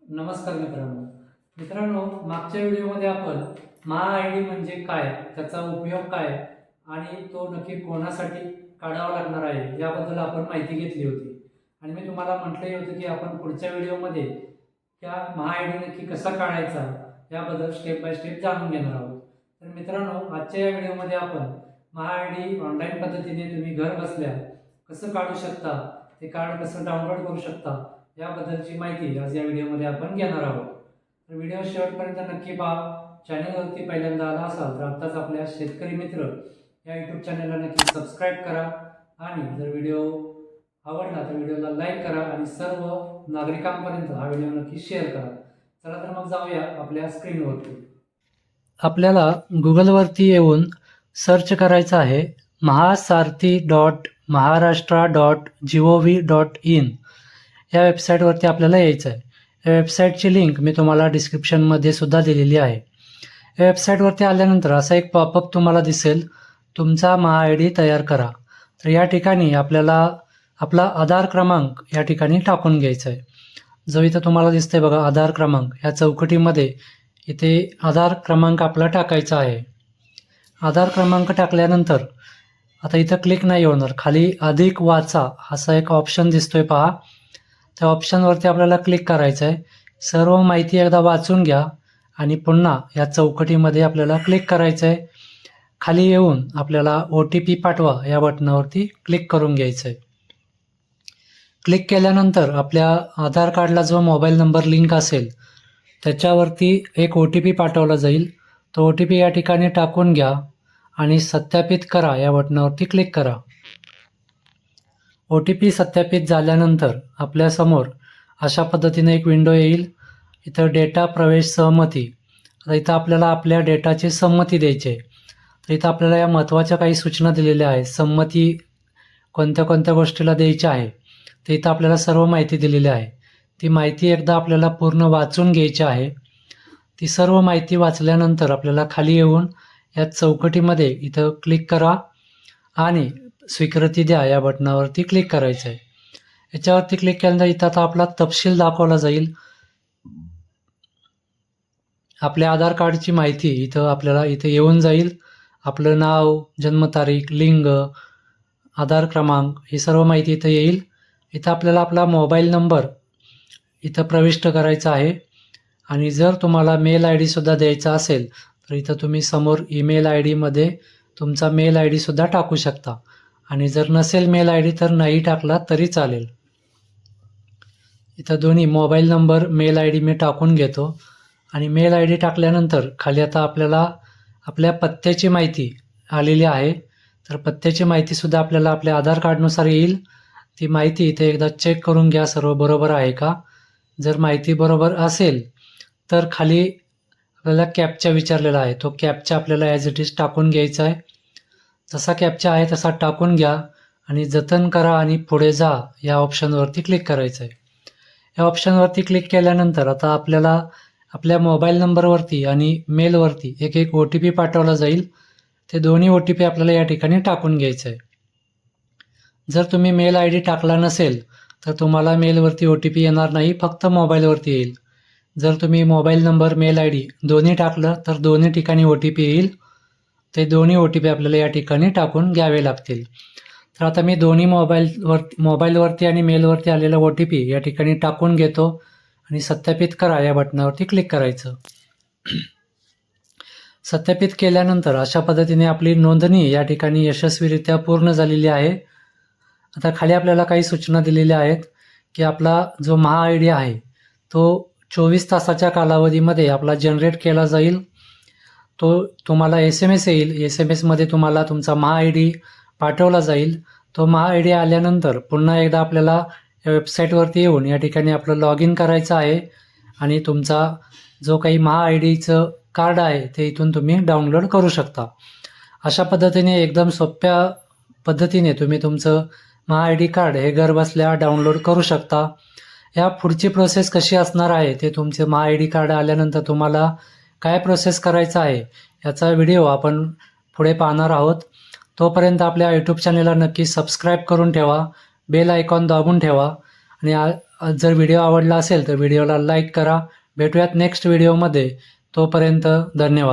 नमस्कार मित्रांनो, मागच्या व्हिडिओमध्ये आपण महा आय डी म्हणजे काय, त्याचा उपयोग काय आणि तो नक्की कोणासाठी काढावा लागणार आहे याबद्दल आपण माहिती घेतली होती. आणि मी तुम्हाला म्हटले होते की आपण पुढच्या व्हिडिओमध्ये त्या महा आय डी नक्की कसा काढायचा याबद्दल स्टेप बाय स्टेप जाणून घेणार आहोत. तर मित्रांनो, आजच्या या व्हिडिओमध्ये आपण महा आय डी ऑनलाईन पद्धतीने तुम्ही घर बसल्या कसं काढू शकता, ते कार्ड कसं डाउनलोड करू शकता याबद्दलची माहिती आज या व्हिडिओमध्ये आपण घेणार आहोत. तर व्हिडिओ शेवटपर्यंत नक्की पहा. चॅनलवरती पहिल्यांदा आला असाल तर आत्ताच आपल्या शेतकरी मित्र या यूट्यूब चॅनलला नक्की सबस्क्राईब करा आणि जर व्हिडिओ आवडला तर व्हिडिओला लाईक करा आणि सर्व नागरिकांपर्यंत हा व्हिडिओ नक्की शेअर करा. चला तर मग जाऊया आपल्या स्क्रीनवरती. आपल्याला गुगलवरती येऊन सर्च करायचं आहे महासारथी.महाराष्ट्र.gov.in या वेबसाईटवरती आपल्याला यायचं आहे. या वेबसाईटची लिंक मी तुम्हाला डिस्क्रिप्शनमध्ये सुद्धा दिलेली आहे. या वेबसाईटवरती आल्यानंतर असा एक पॉपअप तुम्हाला दिसेल, तुमचा महा आय डी तयार करा. तर या ठिकाणी आपल्याला आपला आधार क्रमांक या ठिकाणी टाकून घ्यायचा आहे. जो इथं तुम्हाला दिसतंय बघा आधार क्रमांक, या चौकटीमध्ये इथे आधार क्रमांक आपला टाकायचा आहे. आधार क्रमांक टाकल्यानंतर आता इथं क्लिक नाही होणार, खाली अधिक वाचा असा एक ऑप्शन दिसतोय पहा. त्या ऑप्शनवरती आपल्याला क्लिक करायचं आहे. सर्व माहिती एकदा वाचून घ्या आणि पुन्हा या चौकटीमध्ये आपल्याला क्लिक करायचं आहे. खाली येऊन आपल्याला OTP पाठवा या बटनावरती क्लिक करून घ्यायचं आहे. क्लिक केल्यानंतर आपल्या आधार कार्डला जो मोबाईल नंबर लिंक असेल त्याच्यावरती एक OTP पाठवला जाईल. तो OTP या ठिकाणी टाकून घ्या आणि सत्यापित करा या बटनावरती क्लिक करा. OTP सत्यापित झाल्यानंतर आपल्यासमोर अशा पद्धतीने एक विंडो येईल. इथं डेटा प्रवेश सहमती. आता इथं आपल्याला आपल्या डेटाची संमती द्यायची आहे. तर इथं आपल्याला या महत्त्वाच्या काही सूचना दिलेल्या आहेत. संमती कोणत्या कोणत्या गोष्टीला द्यायची आहे ते इथं आपल्याला सर्व माहिती दिलेली आहे. ती माहिती एकदा आपल्याला पूर्ण वाचून घ्यायची आहे. ती सर्व माहिती वाचल्यानंतर आपल्याला खाली येऊन या चौकटीमध्ये इथं क्लिक करा आणि स्वीकृती द्या या बटनावरती क्लिक करायचं आहे. याच्यावरती क्लिक केल्यानंतर इथं आता आपला तपशील दाखवला जाईल. आपल्या आधार कार्डची माहिती इथं आपल्याला इथे येऊन जाईल. आपलं नाव, जन्मतारीख, लिंग, आधार क्रमांक ही सर्व माहिती इथं येईल. इथं आपल्याला आपला मोबाईल नंबर इथं प्रविष्ट करायचा आहे आणि जर तुम्हाला मेल आय डीसुद्धा द्यायचा असेल तर इथं तुम्ही समोर ईमेल आय डीमध्ये तुमचा मेल आय डीसुद्धा टाकू शकता आणि जर नसेल मेल आय डी तर नाही टाकला तरी चालेल. इथं दोन्ही mobile number, mail I D मी टाकून घेतो आणि मेल आय डी टाकल्यानंतर खाली आता आपल्याला आपल्या पत्त्याची माहिती आलेली आहे. तर पत्त्याची माहितीसुद्धा आपल्याला आपल्या आधार कार्डनुसार येईल. ती माहिती इथे एकदा चेक करून घ्या सर्व बरोबर आहे का. जर माहिती बरोबर असेल तर खाली आपल्याला कॅप्चा विचारलेला आहे, तो कॅप्चा आपल्याला ॲज इट इज टाकून घ्यायचा आहे. जसा कॅप्चा आहे तसा टाकून घ्या आणि जतन करा आणि पुढे जा या ऑप्शनवरती क्लिक करायचं आहे. या ऑप्शनवरती क्लिक केल्यानंतर आता आपल्याला आपल्या मोबाईल नंबरवरती आणि मेलवरती एक OTP पाठवला जाईल. ते दोन्ही OTP आपल्याला या ठिकाणी टाकून घ्यायचं आहे. जर तुम्ही मेल आय डी टाकला नसेल तर तुम्हाला मेलवरती OTP येणार नाही, फक्त मोबाईलवरती येईल. जर तुम्ही mobile number, mail I D दोन्ही टाकलं तर दोन्ही ठिकाणी OTP येईल. ते दोन्ही OTP आपल्याला या ठिकाणी टाकून घ्यावे लागतील. तर आता मी दोन्ही मोबाईलवरती आणि मेलवरती आलेला OTP या ठिकाणी टाकून घेतो आणि सत्यापित करा या बटनावरती क्लिक करायचं. सत्यापित केल्यानंतर अशा पद्धतीने आपली नोंदणी या ठिकाणी यशस्वीरित्या पूर्ण झालेली आहे. आता खाली आपल्याला काही सूचना दिलेल्या आहेत की आपला जो महा आय डी आहे तो 24 तासाच्या कालावधीमध्ये आपला जनरेट केला जाईल. तो तुम्हाला SMS येईल. SMS मध्ये तुम्हाला तुमचा महा आय डी पाठवला जाईल. तो महा आय डी आल्यानंतर पुन्हा एकदा आपल्याला या वेबसाईटवरती येऊन या ठिकाणी आपलं लॉग इन करायचं आहे आणि तुमचा जो काही महा आय डीचं कार्ड आहे ते इथून तुम्ही डाउनलोड करू शकता. अशा पद्धतीने एकदम सोप्या पद्धतीने तुम्ही तुमचं महा आय डी कार्ड हे घर बसल्या डाउनलोड करू शकता. या पुढची प्रोसेस कशी असणार आहे ते तुमचे महा आय डी कार्ड आल्यानंतर तुम्हाला काय प्रोसेस करायचं आहे याचा व्हिडिओ आपण पुढे पाहणार आहोत. तोपर्यंत आपल्या यूट्यूब चॅनलला नक्की सबस्क्राईब करून ठेवा, बेल आयकॉन दाबून ठेवा आणि जर व्हिडिओ आवडला असेल तर व्हिडिओला लाईक करा. भेटूयात नेक्स्ट व्हिडिओमध्ये. तोपर्यंत धन्यवाद.